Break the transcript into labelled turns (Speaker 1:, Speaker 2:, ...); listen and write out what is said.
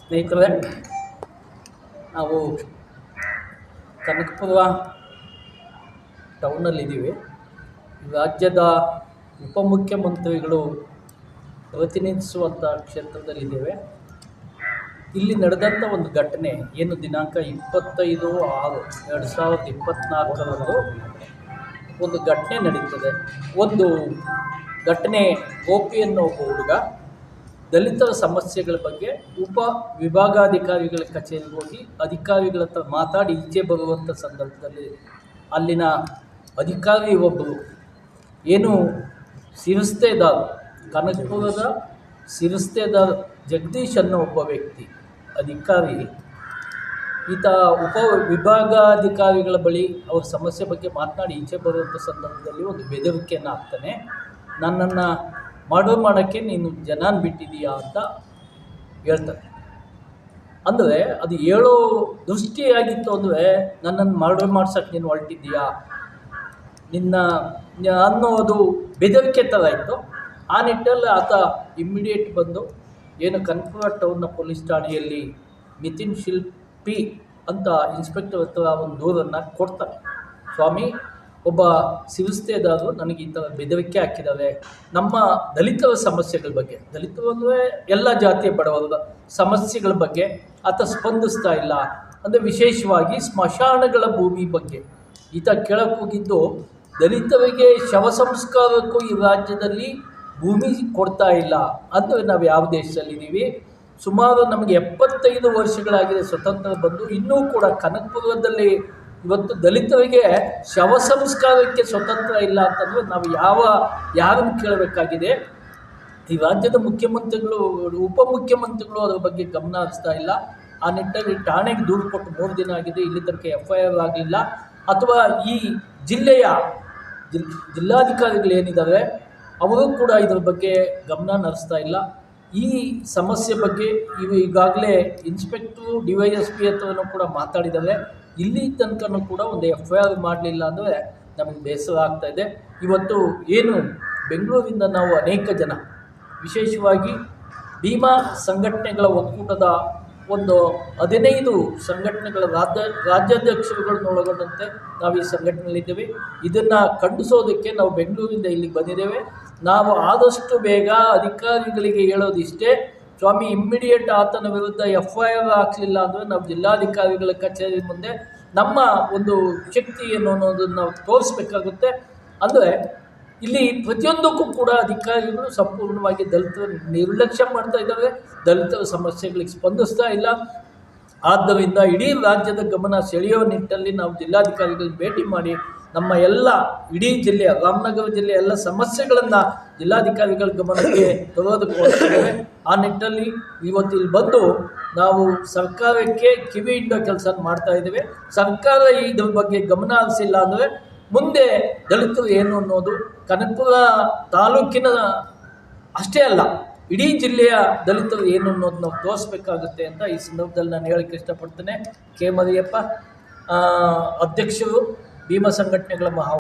Speaker 1: ಸ್ನೇಹಿತರೆ, ನಾವು ಕನಕಪುರ ಟೌನಲ್ಲಿದ್ದೀವಿ. ರಾಜ್ಯದ ಉಪಮುಖ್ಯಮಂತ್ರಿಗಳು ಪ್ರತಿನಿಧಿಸುವಂಥ ಕ್ಷೇತ್ರದಲ್ಲಿದ್ದೇವೆ. ಇಲ್ಲಿ ನಡೆದಂಥ ಒಂದು ಘಟನೆ ಏನು ದಿನಾಂಕ 25/6/2024 ಒಂದು ಘಟನೆ ನಡೀತದೆ. ಒಂದು ಘಟನೆ, ಗೋಪಿ ಅನ್ನೋ ಒಬ್ಬ ಹುಡುಗ ದಲಿತರ ಸಮಸ್ಯೆಗಳ ಬಗ್ಗೆ ಉಪ ವಿಭಾಗಾಧಿಕಾರಿಗಳ ಕಚೇರಿಗೆ ಹೋಗಿ ಅಧಿಕಾರಿಗಳ ಹತ್ರ ಮಾತಾಡಿ ಈಚೆ ಬರುವಂಥ ಸಂದರ್ಭದಲ್ಲಿ ಅಲ್ಲಿನ ಅಧಿಕಾರಿ ಒಬ್ಬರು ಏನು ಸಿರಸ್ತೇದಾರ್, ಕನಕಪುರದ ಸಿರಸ್ತೇದಾರ್ ಜಗದೀಶ್ ಅನ್ನೋ ಒಬ್ಬ ವ್ಯಕ್ತಿ ಅಧಿಕಾರಿ ಈತ ಉಪ ವಿಭಾಗಾಧಿಕಾರಿಗಳ ಬಳಿ ಅವ್ರ ಸಮಸ್ಯೆ ಬಗ್ಗೆ ಮಾತನಾಡಿ ಈಚೆ ಬರುವಂಥ ಸಂದರ್ಭದಲ್ಲಿ ಒಂದು ಬೆದರಿಕೆಯನ್ನು ಹಾಕ್ತಾನೆ. ನನ್ನನ್ನು ಮಾಡೋಕ್ಕೆ ನೀನು ಜನಾನ್ ಬಿಟ್ಟಿದೀಯಾ ಅಂತ ಹೇಳ್ತಾರೆ. ಅಂದರೆ ಅದು ಹೇಳೋ ದೃಷ್ಟಿಯಾಗಿತ್ತು. ಅಂದರೆ ನನ್ನನ್ನು ಮಾಡ್ಸೋಕ್ಕೆ ನೀನು ಹೊರಟಿದ್ದೀಯಾ ನಿನ್ನ ಅನ್ನೋದು ಬೆದರಿಕೆ ಥರ ಇತ್ತು. ಆ ನಿಟ್ಟಲ್ಲಿ ಆತ ಇಮ್ಮಿಡಿಯೇಟ್ ಬಂದು ಏನು ಕನಕಪುರ ಟೌನ್ನ ಪೊಲೀಸ್ ಠಾಣೆಯಲ್ಲಿ ನಿತಿನ್ ಶಿಲ್ಪಿ ಅಂತ ಇನ್ಸ್ಪೆಕ್ಟರ್ ಹತ್ರ ಒಂದು ದೂರನ್ನು ಕೊಡ್ತಾರೆ. ಸ್ವಾಮಿ, ಒಬ್ಬ ಸಿರಸ್ತೇದಾರರು ನನಗೆ ಈ ಥರ ಬೆದರಿಕೆ ಹಾಕಿದ್ದಾರೆ, ನಮ್ಮ ದಲಿತರ ಸಮಸ್ಯೆಗಳ ಬಗ್ಗೆ, ದಲಿತರು ಅಂದರೆ ಎಲ್ಲ ಜಾತಿಯ ಬಡವರ ಸಮಸ್ಯೆಗಳ ಬಗ್ಗೆ ಆತ ಸ್ಪಂದಿಸ್ತಾ ಇಲ್ಲ. ಅಂದರೆ ವಿಶೇಷವಾಗಿ ಸ್ಮಶಾನಗಳ ಭೂಮಿ ಬಗ್ಗೆ ಈತ ಕೇಳಕ್ಕೆ ಹೋಗಿದ್ದು, ದಲಿತರಿಗೆ ಶವ ಸಂಸ್ಕಾರಕ್ಕೂ ಈ ರಾಜ್ಯದಲ್ಲಿ ಭೂಮಿ ಕೊಡ್ತಾ ಇಲ್ಲ. ಅಂದರೆ ನಾವು ಯಾವ ದೇಶದಲ್ಲಿದ್ದೀವಿ? ಸುಮಾರು ನಮಗೆ 75 ವರ್ಷಗಳಾಗಿದೆ ಸ್ವತಂತ್ರ ಬಂದು, ಇನ್ನೂ ಕೂಡ ಕನಕಪುರದಲ್ಲಿ ಇವತ್ತು ದಲಿತರಿಗೆ ಶವ ಸಂಸ್ಕಾರಕ್ಕೆ ಸ್ವತಂತ್ರ ಇಲ್ಲ ಅಂತಂದರೆ ನಾವು ಯಾರನ್ನು ಕೇಳಬೇಕಾಗಿದೆ? ಈ ರಾಜ್ಯದ ಮುಖ್ಯಮಂತ್ರಿಗಳು, ಉಪಮುಖ್ಯಮಂತ್ರಿಗಳು ಅದರ ಬಗ್ಗೆ ಗಮನ ಹರಿಸ್ತಾ ಇಲ್ಲ. ಆ ನಿಟ್ಟಲ್ಲಿ ಠಾಣೆಗೆ ದೂರು ಕೊಟ್ಟು 3 ದಿನ ಆಗಿದೆ, ಇಲ್ಲಿ ತನಕ FIR ಆಗಲಿಲ್ಲ. ಅಥವಾ ಈ ಜಿಲ್ಲೆಯ ಜಿಲ್ಲಾಧಿಕಾರಿಗಳು ಏನಿದ್ದಾರೆ ಅವರು ಕೂಡ ಇದರ ಬಗ್ಗೆ ಗಮನ ಹರಿಸ್ತಾ ಇಲ್ಲ. ಈ ಸಮಸ್ಯೆ ಬಗ್ಗೆ ಈಗಾಗಲೇ ಇನ್ಸ್ಪೆಕ್ಟ್ರು DYSP ಹತ್ರನೂ ಕೂಡ ಮಾತಾಡಿದ್ದಾರೆ. ಇಲ್ಲಿ ತನಕನೂ ಕೂಡ ಒಂದು FIR ಮಾಡಲಿಲ್ಲ ಅಂದರೆ ನಮಗೆ ಬೇಸರ ಆಗ್ತಾಯಿದೆ. ಇವತ್ತು ಏನು ಬೆಂಗಳೂರಿಂದ ನಾವು ಅನೇಕ ಜನ, ವಿಶೇಷವಾಗಿ ಭೀಮಾ ಸಂಘಟನೆಗಳ ಒಕ್ಕೂಟದ ಒಂದು 15 ಸಂಘಟನೆಗಳ ರಾಜ್ಯಾಧ್ಯಕ್ಷರುಗಳನ್ನು ಒಳಗೊಂಡಂತೆ ನಾವು ಈ ಸಂಘಟನೆಯಲ್ಲಿದ್ದೇವೆ. ಇದನ್ನು ಖಂಡಿಸೋದಕ್ಕೆ ನಾವು ಬೆಂಗಳೂರಿಂದ ಇಲ್ಲಿಗೆ ಬಂದಿದ್ದೇವೆ. ನಾವು ಆದಷ್ಟು ಬೇಗ ಅಧಿಕಾರಿಗಳಿಗೆ ಹೇಳೋದಿಷ್ಟೇ, ಸ್ವಾಮಿ ಇಮ್ಮಿಡಿಯೇಟ್ ಆತನ ವಿರುದ್ಧ FIR ಹಾಕಲಿಲ್ಲ ಅಂದರೆ ನಾವು ಜಿಲ್ಲಾಧಿಕಾರಿಗಳ ಕಚೇರಿ ಮುಂದೆ ನಮ್ಮ ಒಂದು ಶಕ್ತಿ ಏನು ಅನ್ನೋದನ್ನು ನಾವು ತೋರಿಸ್ಬೇಕಾಗುತ್ತೆ. ಅಂದರೆ ಇಲ್ಲಿ ಪ್ರತಿಯೊಂದಕ್ಕೂ ಕೂಡ ಅಧಿಕಾರಿಗಳು ಸಂಪೂರ್ಣವಾಗಿ ದಲಿತರ ನಿರ್ಲಕ್ಷ್ಯ ಮಾಡ್ತಾ ಇದ್ದಾರೆ, ದಲಿತರ ಸಮಸ್ಯೆಗಳಿಗೆ ಸ್ಪಂದಿಸ್ತಾ ಇಲ್ಲ. ಆದ್ದರಿಂದ ಇಡೀ ರಾಜ್ಯದ ಗಮನ ಸೆಳೆಯೋ ನಿಟ್ಟಲ್ಲಿ ನಾವು ಜಿಲ್ಲಾಧಿಕಾರಿಗಳಿಗೆ ಭೇಟಿ ಮಾಡಿ ನಮ್ಮ ಎಲ್ಲ ಇಡೀ ಜಿಲ್ಲೆಯ ರಾಮನಗರ ಜಿಲ್ಲೆಯ ಎಲ್ಲ ಸಮಸ್ಯೆಗಳನ್ನು ಜಿಲ್ಲಾಧಿಕಾರಿಗಳ ಗಮನಕ್ಕೆ ತರೋದಕ್ಕೆ ಹೋಗ್ತಿದ್ದೇವೆ. ಆ ನಿಟ್ಟಲ್ಲಿ ಇವತ್ತು ಇಲ್ಲಿ ಬಂದು ನಾವು ಸರ್ಕಾರಕ್ಕೆ ಕಿವಿ ಇಡೋ ಕೆಲಸ ಮಾಡ್ತಾ ಇದ್ದೇವೆ. ಸರ್ಕಾರ ಇದ್ರ ಬಗ್ಗೆ ಗಮನ ಹರಿಸಿಲ್ಲ ಅಂದರೆ ಮುಂದೆ ದಲಿತರು ಏನು ಅನ್ನೋದು ಕನಕಪುರ ತಾಲೂಕಿನ ಅಷ್ಟೇ ಅಲ್ಲ, ಇಡೀ ಜಿಲ್ಲೆಯ ದಲಿತರು ಏನು ಅನ್ನೋದು ನಾವು ತೋರಿಸ್ಬೇಕಾಗುತ್ತೆ ಅಂತ ಈ ಸಂದರ್ಭದಲ್ಲಿ ನಾನು ಹೇಳಕ್ಕೆ ಇಷ್ಟಪಡ್ತೇನೆ. ಕೆ ಮರಿಯಪ್ಪ, ಅಧ್ಯಕ್ಷರು ಭೀಮಾ ಸಂಘಟನೆಗಳ